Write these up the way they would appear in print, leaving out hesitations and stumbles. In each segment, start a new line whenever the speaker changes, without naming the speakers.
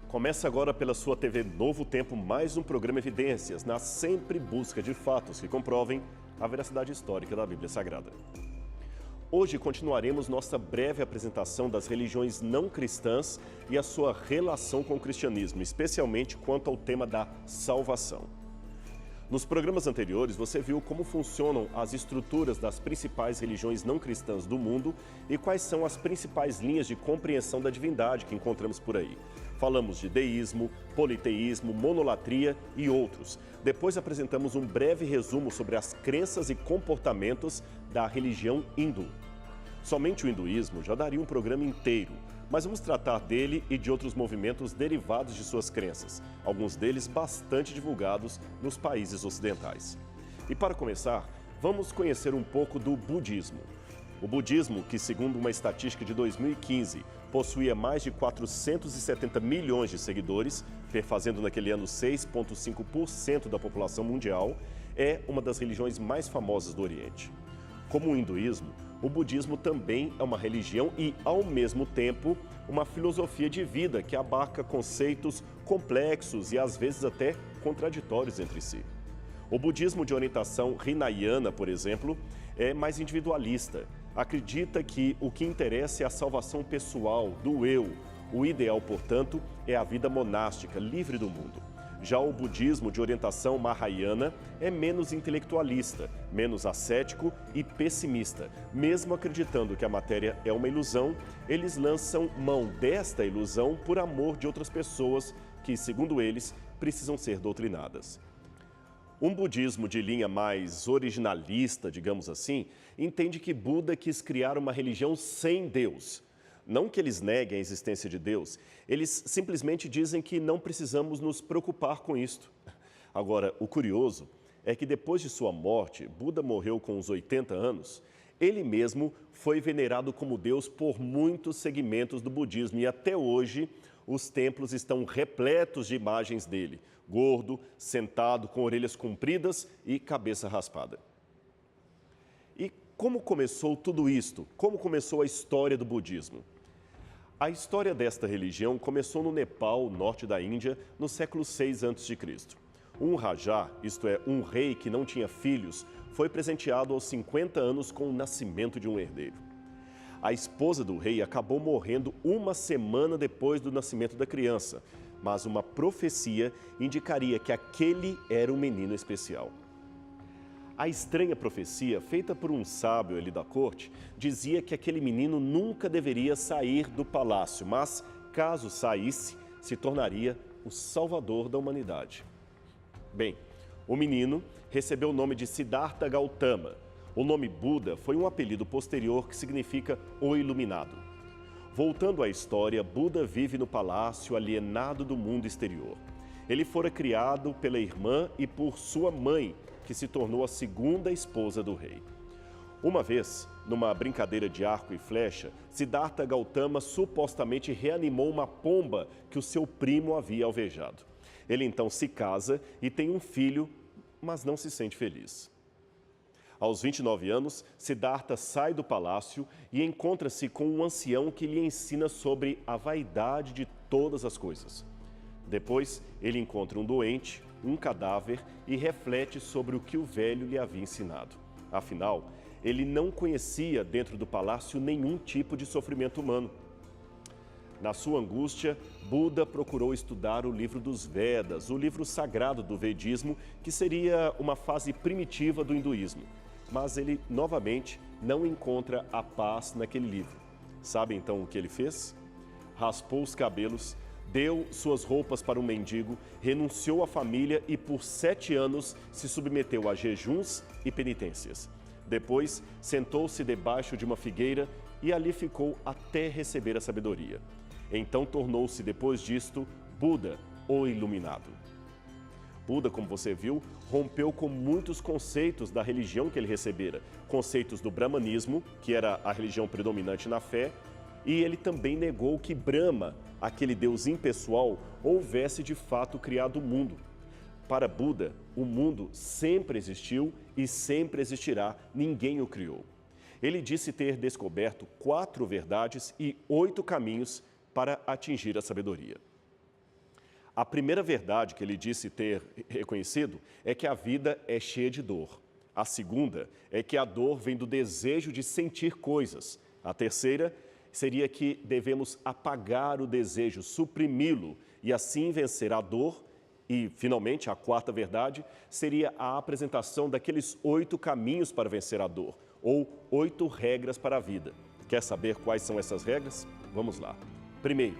Começa agora pela sua TV Novo Tempo mais um programa Evidências, na sempre busca de fatos que comprovem a veracidade histórica da Bíblia Sagrada. Hoje continuaremos nossa breve apresentação das religiões não cristãs e a sua relação com o cristianismo, especialmente quanto ao tema da salvação. Nos programas anteriores, você viu como funcionam as estruturas das principais religiões não cristãs do mundo e quais são as principais linhas de compreensão da divindade que encontramos por aí. Falamos de deísmo, politeísmo, monolatria e outros. Depois apresentamos um breve resumo sobre as crenças e comportamentos da religião hindu. Somente o hinduísmo já daria um programa inteiro, mas vamos tratar dele e de outros movimentos derivados de suas crenças, alguns deles bastante divulgados nos países ocidentais. E para começar, vamos conhecer um pouco do budismo. O budismo, que segundo uma estatística de 2015, possuía mais de 470 milhões de seguidores, perfazendo naquele ano 6,5% da população mundial, é uma das religiões mais famosas do Oriente. Como o hinduísmo, o budismo também é uma religião e, ao mesmo tempo, uma filosofia de vida que abarca conceitos complexos e, às vezes, até contraditórios entre si. O budismo de orientação Hinayana, por exemplo, é mais individualista. Acredita que o que interessa é a salvação pessoal, do eu. O ideal, portanto, é a vida monástica, livre do mundo. Já o budismo de orientação Mahayana é menos intelectualista, menos ascético e pessimista. Mesmo acreditando que a matéria é uma ilusão, eles lançam mão desta ilusão por amor de outras pessoas que, segundo eles, precisam ser doutrinadas. Um budismo de linha mais originalista, digamos assim, entende que Buda quis criar uma religião sem Deus. Não que eles neguem a existência de Deus, eles simplesmente dizem que não precisamos nos preocupar com isto. Agora, o curioso é que depois de sua morte, Buda morreu com uns 80 anos, ele mesmo foi venerado como Deus por muitos segmentos do budismo e até hoje os templos estão repletos de imagens dele, gordo, sentado, com orelhas compridas e cabeça raspada. E como começou tudo isto? Como começou a história do budismo? A história desta religião começou no Nepal, norte da Índia, no século VI a.C. Um rajá, isto é, um rei que não tinha filhos, foi presenteado aos 50 anos com o nascimento de um herdeiro. A esposa do rei acabou morrendo uma semana depois do nascimento da criança, mas uma profecia indicaria que aquele era um menino especial. A estranha profecia, feita por um sábio ali da corte, dizia que aquele menino nunca deveria sair do palácio, mas, caso saísse, se tornaria o salvador da humanidade. Bem, o menino recebeu o nome de Siddhartha Gautama. O nome Buda foi um apelido posterior que significa o iluminado. Voltando à história, Buda vive no palácio alienado do mundo exterior. Ele fora criado pela irmã e por sua mãe, que se tornou a segunda esposa do rei. Uma vez, numa brincadeira de arco e flecha, Siddhartha Gautama supostamente reanimou uma pomba que o seu primo havia alvejado. Ele então se casa e tem um filho, mas não se sente feliz. Aos 29 anos, Siddhartha sai do palácio e encontra-se com um ancião que lhe ensina sobre a vaidade de todas as coisas. Depois, ele encontra um doente, um cadáver e reflete sobre o que o velho lhe havia ensinado. Afinal, ele não conhecia dentro do palácio nenhum tipo de sofrimento humano. Na sua angústia, Buda procurou estudar o livro dos Vedas, o livro sagrado do Vedismo, que seria uma fase primitiva do hinduísmo. Mas ele, novamente, não encontra a paz naquele livro. Sabe então o que ele fez? Raspou os cabelos, deu suas roupas para um mendigo, renunciou à família e por 7 anos se submeteu a jejuns e penitências. Depois, sentou-se debaixo de uma figueira e ali ficou até receber a sabedoria. Então tornou-se, depois disto, Buda, o iluminado. Buda, como você viu, rompeu com muitos conceitos da religião que ele recebera. Conceitos do brahmanismo, que era a religião predominante na fé, e ele também negou que Brahma, aquele Deus impessoal, houvesse de fato criado o mundo. Para Buda, o mundo sempre existiu e sempre existirá, ninguém o criou. Ele disse ter descoberto 4 verdades e 8 caminhos para atingir a sabedoria. A primeira verdade que ele disse ter reconhecido é que a vida é cheia de dor. A segunda é que a dor vem do desejo de sentir coisas. A terceira seria que devemos apagar o desejo, suprimi-lo e assim vencer a dor. E, finalmente, a quarta verdade seria a apresentação daqueles 8 caminhos para vencer a dor, ou 8 regras para a vida. Quer saber quais são essas regras? Vamos lá. Primeiro,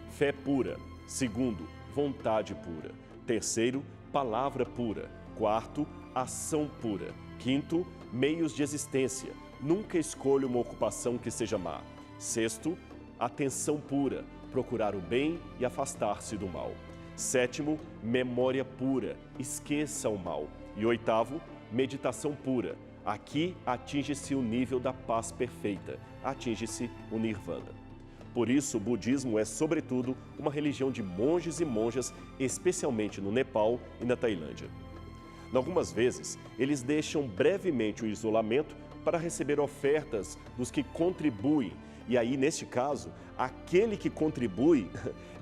fé pura. Segundo, vontade pura. Terceiro, palavra pura. Quarto, ação pura. Quinto, meios de existência. Nunca escolha uma ocupação que seja má. Sexto, atenção pura. Procurar o bem e afastar-se do mal. Sétimo, memória pura. Esqueça o mal. E oitavo, meditação pura. Aqui atinge-se o nível da paz perfeita. Atinge-se o nirvana. Por isso, o budismo é, sobretudo, uma religião de monges e monjas, especialmente no Nepal e na Tailândia. Algumas vezes, eles deixam brevemente o isolamento para receber ofertas dos que contribuem. E aí, neste caso, aquele que contribui,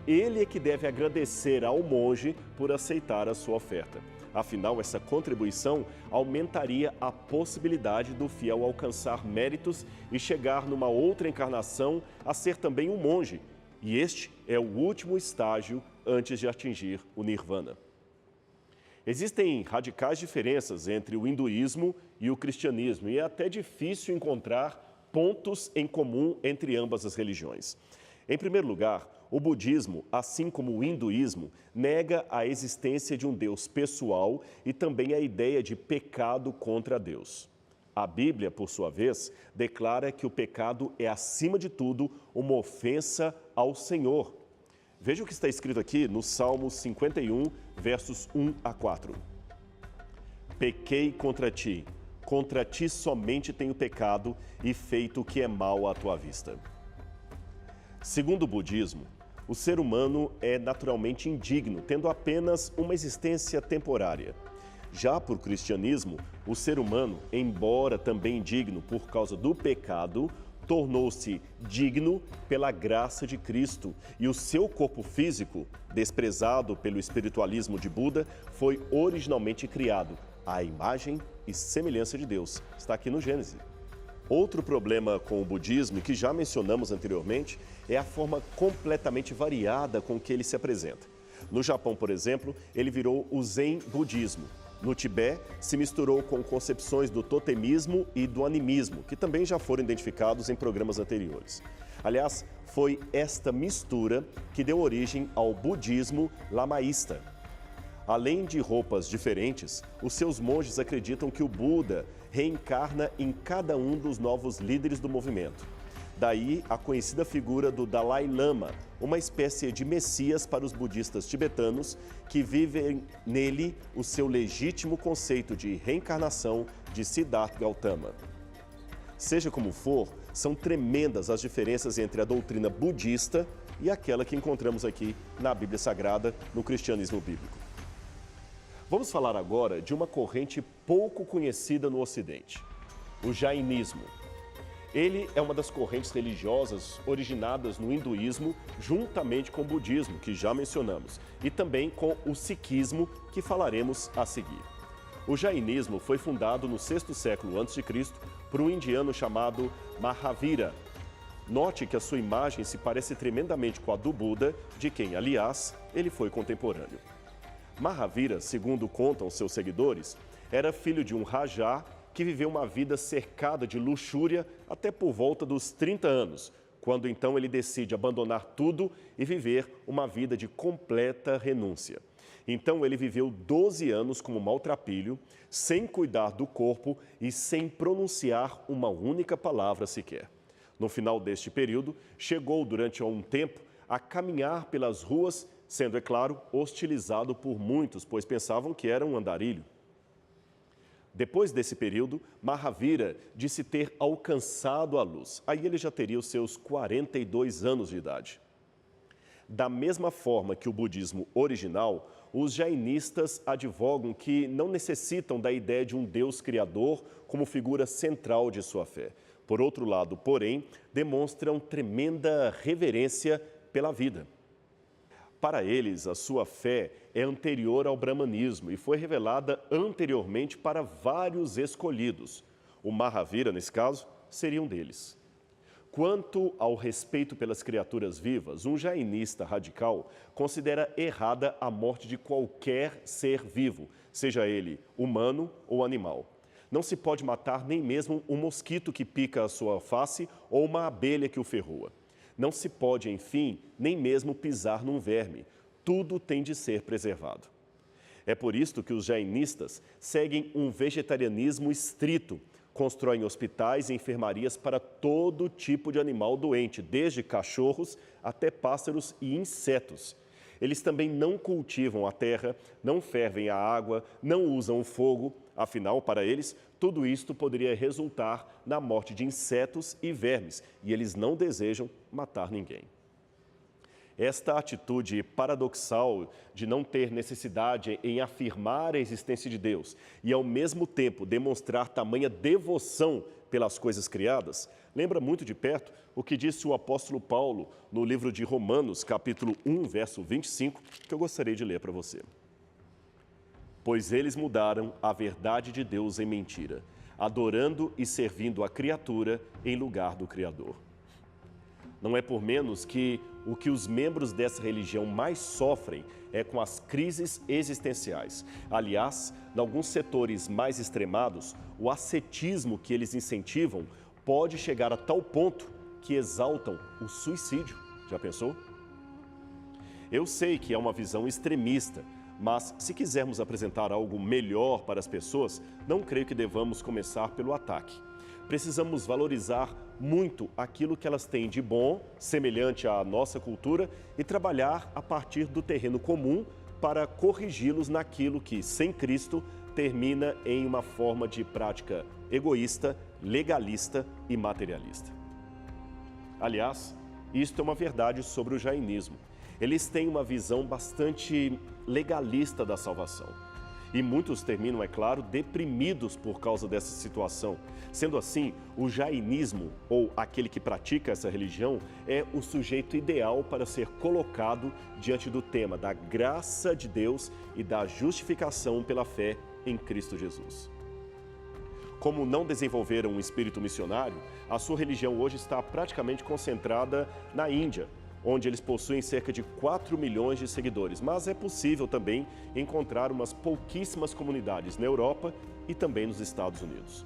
ele é que deve agradecer ao monge por aceitar a sua oferta. Afinal, essa contribuição aumentaria a possibilidade do fiel alcançar méritos e chegar numa outra encarnação a ser também um monge. E este é o último estágio antes de atingir o nirvana. Existem radicais diferenças entre o hinduísmo e o cristianismo e é até difícil encontrar pontos em comum entre ambas as religiões. Em primeiro lugar, o budismo, assim como o hinduísmo, nega a existência de um Deus pessoal e também a ideia de pecado contra Deus. A Bíblia, por sua vez, declara que o pecado é, acima de tudo, uma ofensa ao Senhor. Veja o que está escrito aqui no Salmo 51, versos 1 a 4. Pequei contra ti somente tenho pecado e feito o que é mal à tua vista. Segundo o budismo, o ser humano é naturalmente indigno, tendo apenas uma existência temporária. Já por cristianismo, o ser humano, embora também indigno por causa do pecado, tornou-se digno pela graça de Cristo e o seu corpo físico, desprezado pelo espiritualismo de Buda, foi originalmente criado à imagem e semelhança de Deus. Está aqui no Gênesis. Outro problema com o budismo, que já mencionamos anteriormente, é a forma completamente variada com que ele se apresenta. No Japão, por exemplo, ele virou o Zen budismo. No Tibete, se misturou com concepções do totemismo e do animismo, que também já foram identificados em programas anteriores. Aliás, foi esta mistura que deu origem ao budismo lamaísta. Além de roupas diferentes, os seus monges acreditam que o Buda reencarna em cada um dos novos líderes do movimento. Daí a conhecida figura do Dalai Lama, uma espécie de messias para os budistas tibetanos que vivem nele o seu legítimo conceito de reencarnação de Siddhartha Gautama. Seja como for, são tremendas as diferenças entre a doutrina budista e aquela que encontramos aqui na Bíblia Sagrada, no cristianismo bíblico. Vamos falar agora de uma corrente pouco conhecida no Ocidente, o jainismo. Ele é uma das correntes religiosas originadas no hinduísmo, juntamente com o budismo, que já mencionamos, e também com o sikhismo, que falaremos a seguir. O jainismo foi fundado no 6º século a.C. por um indiano chamado Mahavira. Note que a sua imagem se parece tremendamente com a do Buda, de quem, aliás, ele foi contemporâneo. Mahavira, segundo contam seus seguidores, era filho de um rajá que viveu uma vida cercada de luxúria até por volta dos 30 anos, quando então ele decide abandonar tudo e viver uma vida de completa renúncia. Então ele viveu 12 anos como maltrapilho, sem cuidar do corpo e sem pronunciar uma única palavra sequer. No final deste período, chegou durante um tempo a caminhar pelas ruas, sendo, é claro, hostilizado por muitos, pois pensavam que era um andarilho. Depois desse período, Mahavira disse ter alcançado a luz. Aí ele já teria os seus 42 anos de idade. Da mesma forma que o budismo original, os jainistas advogam que não necessitam da ideia de um Deus criador como figura central de sua fé. Por outro lado, porém, demonstram tremenda reverência pela vida. Para eles, a sua fé é anterior ao brahmanismo e foi revelada anteriormente para vários escolhidos. O Mahavira, nesse caso, seria um deles. Quanto ao respeito pelas criaturas vivas, um jainista radical considera errada a morte de qualquer ser vivo, seja ele humano ou animal. Não se pode matar nem mesmo um mosquito que pica a sua face ou uma abelha que o ferroa. Não se pode, enfim, nem mesmo pisar num verme. Tudo tem de ser preservado. É por isto que os jainistas seguem um vegetarianismo estrito, constroem hospitais e enfermarias para todo tipo de animal doente, desde cachorros até pássaros e insetos. Eles também não cultivam a terra, não fervem a água, não usam o fogo. Afinal, para eles, tudo isto poderia resultar na morte de insetos e vermes, e eles não desejam matar ninguém. Esta atitude paradoxal de não ter necessidade em afirmar a existência de Deus e, ao mesmo tempo, demonstrar tamanha devoção pelas coisas criadas, lembra muito de perto o que disse o apóstolo Paulo no livro de Romanos, capítulo 1, verso 25, que eu gostaria de ler para você. Pois eles mudaram a verdade de Deus em mentira, adorando e servindo a criatura em lugar do Criador. Não é por menos que o que os membros dessa religião mais sofrem é com as crises existenciais. Aliás, em alguns setores mais extremados, o ascetismo que eles incentivam pode chegar a tal ponto que exaltam o suicídio. Já pensou? Eu sei que é uma visão extremista, mas se quisermos apresentar algo melhor para as pessoas, não creio que devamos começar pelo ataque. Precisamos valorizar muito aquilo que elas têm de bom, semelhante à nossa cultura, e trabalhar a partir do terreno comum para corrigi-los naquilo que, sem Cristo, termina em uma forma de prática egoísta, legalista e materialista. Aliás, isto é uma verdade sobre o jainismo. Eles têm uma visão bastante legalista da salvação. E muitos terminam, é claro, deprimidos por causa dessa situação. Sendo assim, o jainismo, ou aquele que pratica essa religião, é o sujeito ideal para ser colocado diante do tema da graça de Deus e da justificação pela fé em Cristo Jesus. Como não desenvolveram um espírito missionário, a sua religião hoje está praticamente concentrada na Índia, onde eles possuem cerca de 4 milhões de seguidores, mas é possível também encontrar umas pouquíssimas comunidades na Europa e também nos Estados Unidos.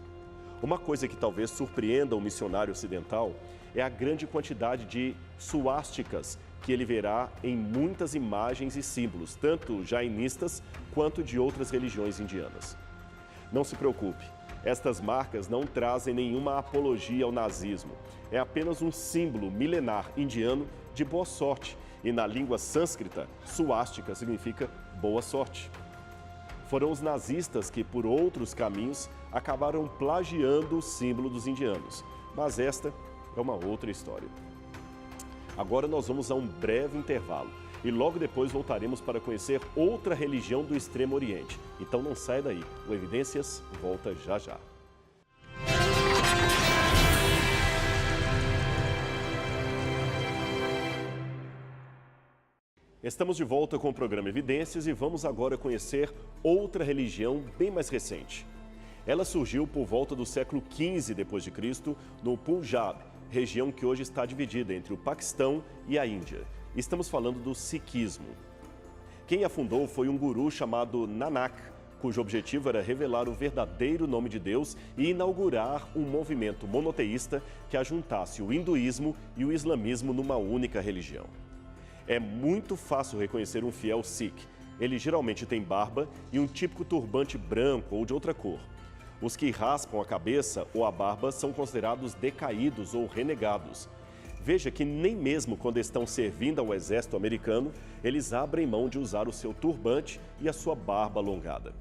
Uma coisa que talvez surpreenda o missionário ocidental é a grande quantidade de suásticas que ele verá em muitas imagens e símbolos, tanto jainistas quanto de outras religiões indianas. Não se preocupe, estas marcas não trazem nenhuma apologia ao nazismo. É apenas um símbolo milenar indiano de boa sorte, e na língua sânscrita, suástica significa boa sorte. Foram os nazistas que, por outros caminhos, acabaram plagiando o símbolo dos indianos. Mas esta é uma outra história. Agora nós vamos a um breve intervalo e logo depois voltaremos para conhecer outra religião do Extremo Oriente. Então não saia daí, o Evidências volta já já. Estamos de volta com o programa Evidências e vamos agora conhecer outra religião bem mais recente. Ela surgiu por volta do século XV d.C. no Punjab, região que hoje está dividida entre o Paquistão e a Índia. Estamos falando do Sikhismo. Quem a fundou foi um guru chamado Nanak, cujo objetivo era revelar o verdadeiro nome de Deus e inaugurar um movimento monoteísta que ajuntasse o hinduísmo e o islamismo numa única religião. É muito fácil reconhecer um fiel Sikh. Ele geralmente tem barba e um típico turbante branco ou de outra cor. Os que raspam a cabeça ou a barba são considerados decaídos ou renegados. Veja que nem mesmo quando estão servindo ao exército americano, eles abrem mão de usar o seu turbante e a sua barba alongada.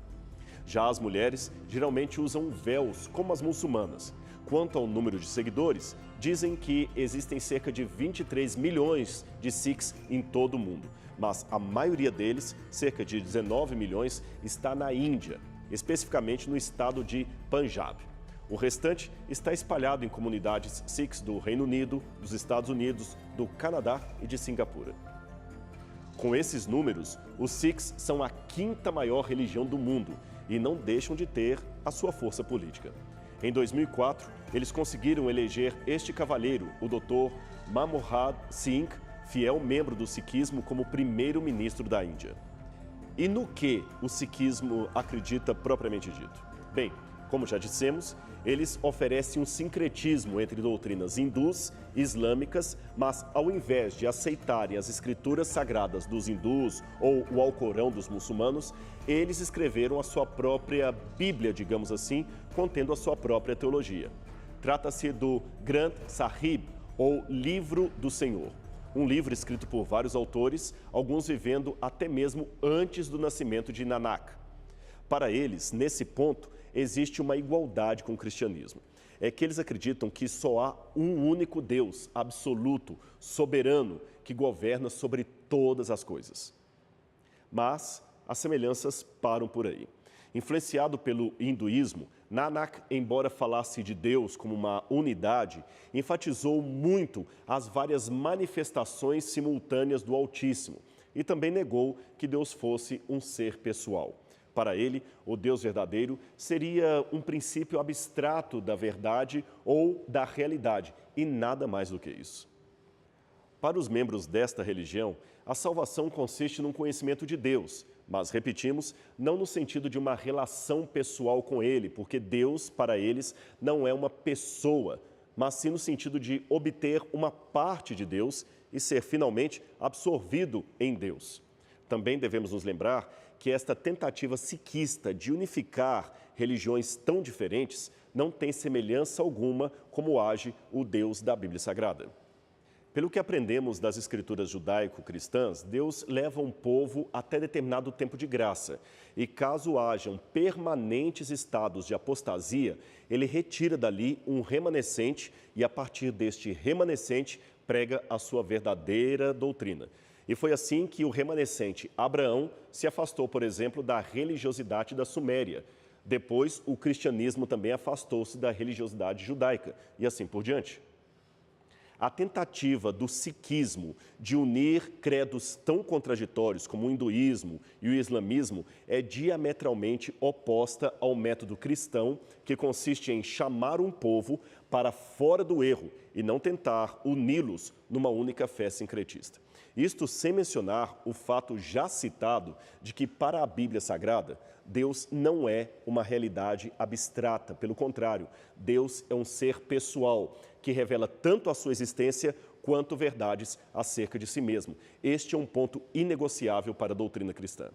Já as mulheres geralmente usam véus, como as muçulmanas. Quanto ao número de seguidores, dizem que existem cerca de 23 milhões de Sikhs em todo o mundo, mas a maioria deles, cerca de 19 milhões, está na Índia, especificamente no estado de Punjab. O restante está espalhado em comunidades Sikhs do Reino Unido, dos Estados Unidos, do Canadá e de Singapura. Com esses números, os Sikhs são a quinta maior religião do mundo e não deixam de ter a sua força política. Em 2004, eles conseguiram eleger este cavalheiro, o Dr. Manmohan Singh, fiel membro do sikhismo, como primeiro-ministro da Índia. E no que o sikhismo acredita propriamente dito? Bem, como já dissemos, eles oferecem um sincretismo entre doutrinas hindus e islâmicas, mas ao invés de aceitarem as escrituras sagradas dos hindus ou o Alcorão dos muçulmanos, eles escreveram a sua própria Bíblia, digamos assim, contendo a sua própria teologia. Trata-se do Granth Sahib, ou Livro do Senhor. Um livro escrito por vários autores, alguns vivendo até mesmo antes do nascimento de Nanak. Para eles, nesse ponto, existe uma igualdade com o cristianismo. É que eles acreditam que só há um único Deus, absoluto, soberano, que governa sobre todas as coisas. Mas as semelhanças param por aí. Influenciado pelo hinduísmo, Nanak, embora falasse de Deus como uma unidade, enfatizou muito as várias manifestações simultâneas do Altíssimo e também negou que Deus fosse um ser pessoal. Para ele, o Deus verdadeiro seria um princípio abstrato da verdade ou da realidade, e nada mais do que isso. Para os membros desta religião, a salvação consiste num conhecimento de Deus, mas, repetimos, não no sentido de uma relação pessoal com Ele, porque Deus, para eles, não é uma pessoa, mas sim no sentido de obter uma parte de Deus e ser finalmente absorvido em Deus. Também devemos nos lembrar que esta tentativa sikhista de unificar religiões tão diferentes não tem semelhança alguma como age o Deus da Bíblia Sagrada. Pelo que aprendemos das escrituras judaico-cristãs, Deus leva um povo até determinado tempo de graça e, caso hajam permanentes estados de apostasia, ele retira dali um remanescente e, a partir deste remanescente, prega a sua verdadeira doutrina. E foi assim que o remanescente Abraão se afastou, por exemplo, da religiosidade da Suméria. Depois, o cristianismo também afastou-se da religiosidade judaica e assim por diante. A tentativa do sikhismo de unir credos tão contraditórios como o hinduísmo e o islamismo é diametralmente oposta ao método cristão, que consiste em chamar um povo para fora do erro e não tentar uni-los numa única fé sincretista. Isto sem mencionar o fato já citado de que, para a Bíblia Sagrada, Deus não é uma realidade abstrata. Pelo contrário, Deus é um ser pessoal, que revela tanto a sua existência quanto verdades acerca de si mesmo. Este é um ponto inegociável para a doutrina cristã.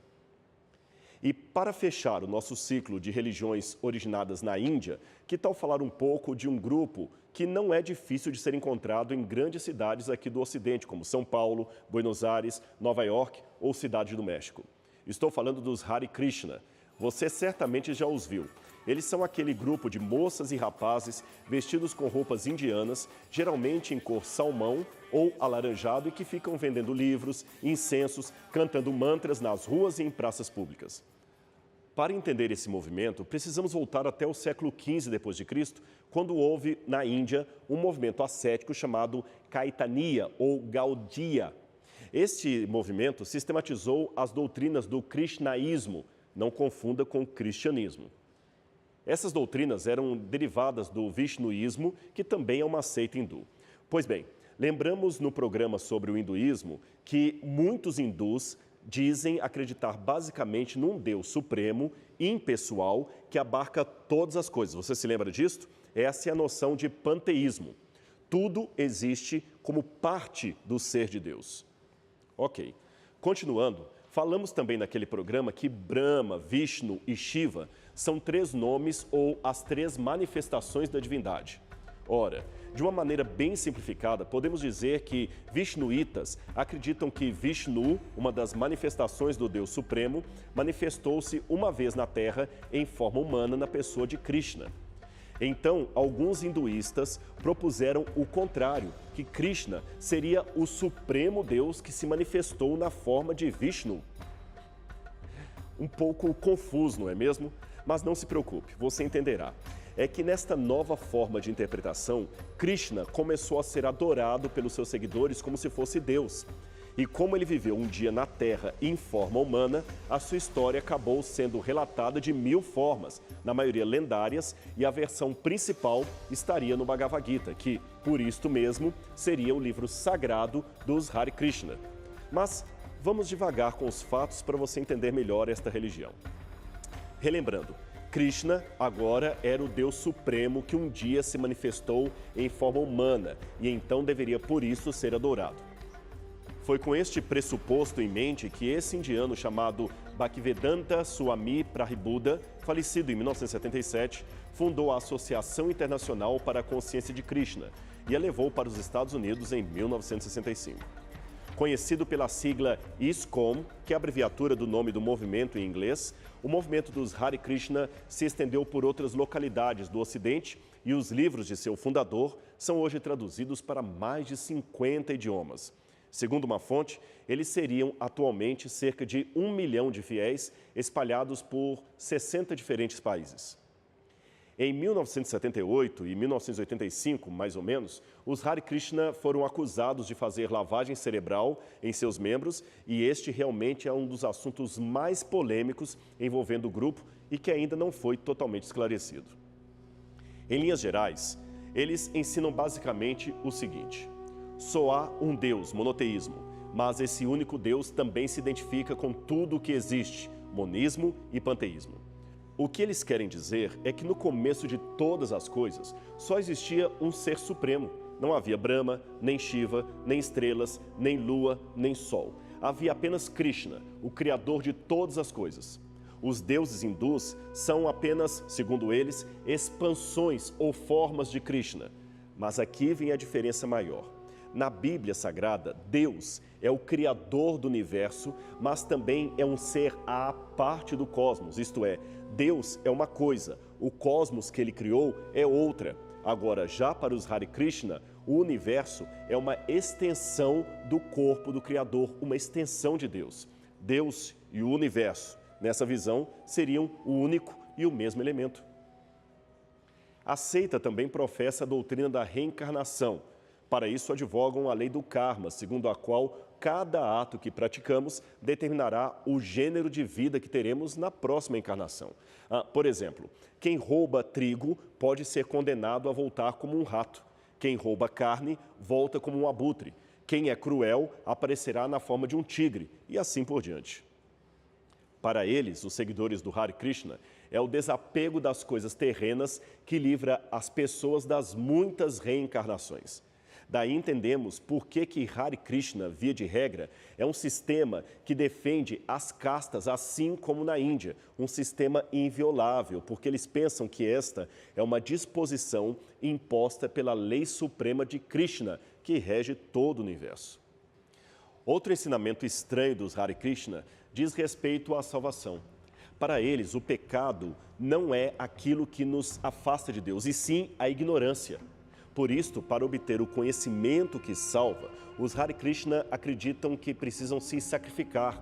E para fechar o nosso ciclo de religiões originadas na Índia, que tal falar um pouco de um grupo que não é difícil de ser encontrado em grandes cidades aqui do Ocidente, como São Paulo, Buenos Aires, Nova York ou Cidade do México. Estou falando dos Hare Krishna. Você certamente já os viu. Eles são aquele grupo de moças e rapazes vestidos com roupas indianas, geralmente em cor salmão ou alaranjado, e que ficam vendendo livros, incensos, cantando mantras nas ruas e em praças públicas. Para entender esse movimento, precisamos voltar até o século XV d.C., quando houve na Índia um movimento ascético chamado Caitanya ou Gaudiya. Este movimento sistematizou as doutrinas do krishnaísmo, não confunda com o cristianismo. Essas doutrinas eram derivadas do Vishnuísmo, que também é uma seita hindu. Pois bem, lembramos no programa sobre o hinduísmo que muitos hindus dizem acreditar basicamente num Deus supremo, impessoal, que abarca todas as coisas. Você se lembra disso? Essa é a noção de panteísmo. Tudo existe como parte do ser de Deus. Ok. Continuando, falamos também naquele programa que Brahma, Vishnu e Shiva são três nomes ou as três manifestações da divindade. Ora, de uma maneira bem simplificada, podemos dizer que vishnuítas acreditam que Vishnu, uma das manifestações do Deus Supremo, manifestou-se uma vez na Terra em forma humana na pessoa de Krishna. Então, alguns hinduístas propuseram o contrário, que Krishna seria o supremo Deus que se manifestou na forma de Vishnu. Um pouco confuso, não é mesmo? Mas não se preocupe, você entenderá. É que nesta nova forma de interpretação, Krishna começou a ser adorado pelos seus seguidores como se fosse Deus. E como ele viveu um dia na Terra em forma humana, a sua história acabou sendo relatada de 1000 formas, na maioria lendárias, e a versão principal estaria no Bhagavad Gita, que, por isto mesmo, seria o livro sagrado dos Hare Krishna. Mas vamos devagar com os fatos para você entender melhor esta religião. Relembrando, Krishna agora era o Deus Supremo que um dia se manifestou em forma humana e então deveria por isso ser adorado. Foi com este pressuposto em mente que esse indiano chamado Bhaktivedanta Swami Prabhupada, falecido em 1977, fundou a Associação Internacional para a Consciência de Krishna e a levou para os Estados Unidos em 1965. Conhecido pela sigla ISKCON, que é a abreviatura do nome do movimento em inglês, o movimento dos Hare Krishna se estendeu por outras localidades do Ocidente e os livros de seu fundador são hoje traduzidos para mais de 50 idiomas. Segundo uma fonte, eles seriam atualmente cerca de 1 milhão de fiéis espalhados por 60 diferentes países. Em 1978 e 1985, mais ou menos, os Hare Krishna foram acusados de fazer lavagem cerebral em seus membros e este realmente é um dos assuntos mais polêmicos envolvendo o grupo e que ainda não foi totalmente esclarecido. Em linhas gerais, eles ensinam basicamente o seguinte: só há um Deus, monoteísmo, mas esse único Deus também se identifica com tudo o que existe, monismo e panteísmo. O que eles querem dizer é que no começo de todas as coisas, só existia um ser supremo. Não havia Brahma, nem Shiva, nem estrelas, nem lua, nem sol. Havia apenas Krishna, o criador de todas as coisas. Os deuses hindus são apenas, segundo eles, expansões ou formas de Krishna. Mas aqui vem a diferença maior. Na Bíblia Sagrada, Deus é o criador do universo, mas também é um ser à parte do cosmos, isto é, Deus é uma coisa, o cosmos que ele criou é outra. Agora, já para os Hare Krishna, o universo é uma extensão do corpo do Criador, uma extensão de Deus. Deus e o universo, nessa visão, seriam o único e o mesmo elemento. A seita também professa a doutrina da reencarnação. Para isso, advogam a lei do karma, segundo a qual cada ato que praticamos determinará o gênero de vida que teremos na próxima encarnação. Por exemplo, quem rouba trigo pode ser condenado a voltar como um rato. Quem rouba carne volta como um abutre. Quem é cruel aparecerá na forma de um tigre, e assim por diante. Para eles, os seguidores do Hare Krishna, é o desapego das coisas terrenas que livra as pessoas das muitas reencarnações. Daí entendemos por que Hare Krishna, via de regra, é um sistema que defende as castas, assim como na Índia, um sistema inviolável, porque eles pensam que esta é uma disposição imposta pela lei suprema de Krishna, que rege todo o universo. Outro ensinamento estranho dos Hare Krishna diz respeito à salvação. Para eles, o pecado não é aquilo que nos afasta de Deus, e sim a ignorância. Por isto, para obter o conhecimento que salva, os Hare Krishna acreditam que precisam se sacrificar,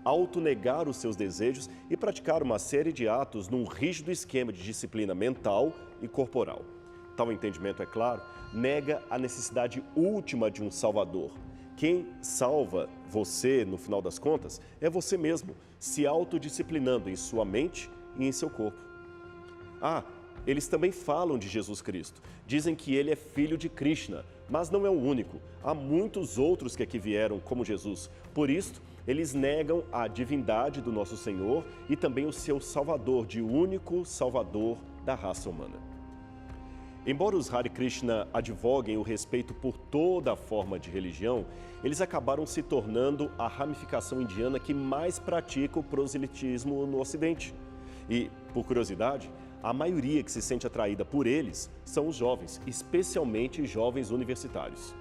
autonegar os seus desejos e praticar uma série de atos num rígido esquema de disciplina mental e corporal. Tal entendimento, é claro, nega a necessidade última de um salvador. Quem salva você, no final das contas, é você mesmo, se autodisciplinando em sua mente e em seu corpo. Eles também falam de Jesus Cristo. Dizem que ele é filho de Krishna, mas não é o único. Há muitos outros que aqui vieram como Jesus. Por isso, eles negam a divindade do nosso Senhor e também o seu Salvador, de único Salvador da raça humana. Embora os Hare Krishna advoguem o respeito por toda a forma de religião, eles acabaram se tornando a ramificação indiana que mais pratica o proselitismo no Ocidente. E, por curiosidade, a maioria que se sente atraída por eles são os jovens, especialmente jovens universitários.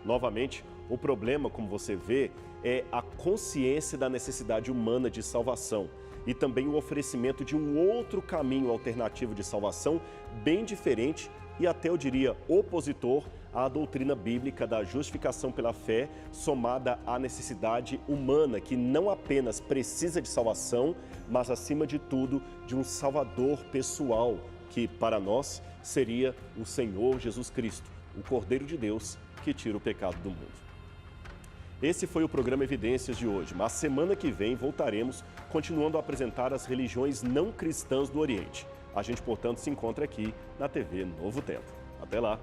Novamente, o problema, como você vê, é a consciência da necessidade humana de salvação e também o oferecimento de um outro caminho alternativo de salvação bem diferente e até, eu diria, opositor à doutrina bíblica da justificação pela fé, somada à necessidade humana que não apenas precisa de salvação, mas, acima de tudo, de um Salvador pessoal, que, para nós, seria o Senhor Jesus Cristo, o Cordeiro de Deus que tira o pecado do mundo. Esse foi o programa Evidências de hoje, mas semana que vem voltaremos continuando a apresentar as religiões não cristãs do Oriente. A gente, portanto, se encontra aqui na TV Novo Tempo. Até lá!